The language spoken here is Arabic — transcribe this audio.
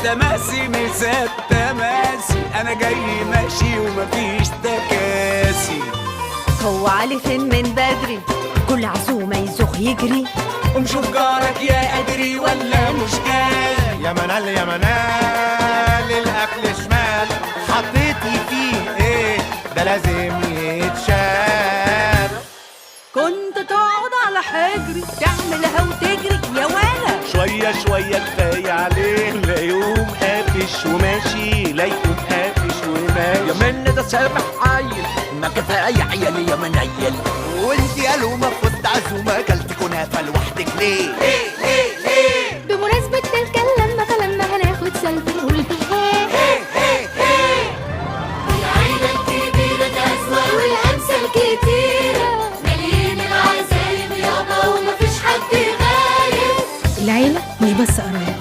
تماسي مسات تماسي، انا جاي ماشي ومفيش تكاسي. هو علي فين من بدري؟ كل عزومة يزوغ يجري. قوم شوف جارك يا قدري ولا مش جاي. يا منال يا منال الاكل شمال، حطيتي فيه ايه ده لازم يتشال. كنت تقعد على حجري تعملها وتجري يا ولا. شوية شوية كفاية عليه، لا يقوم قافش وماشي لا يقوم قافش وماشي. يا من ده سامح عيل، ما كفاية عيالي يا منيل. وانتي قالوا ما كنت عزومة كلت كنافة لوحدك ليه؟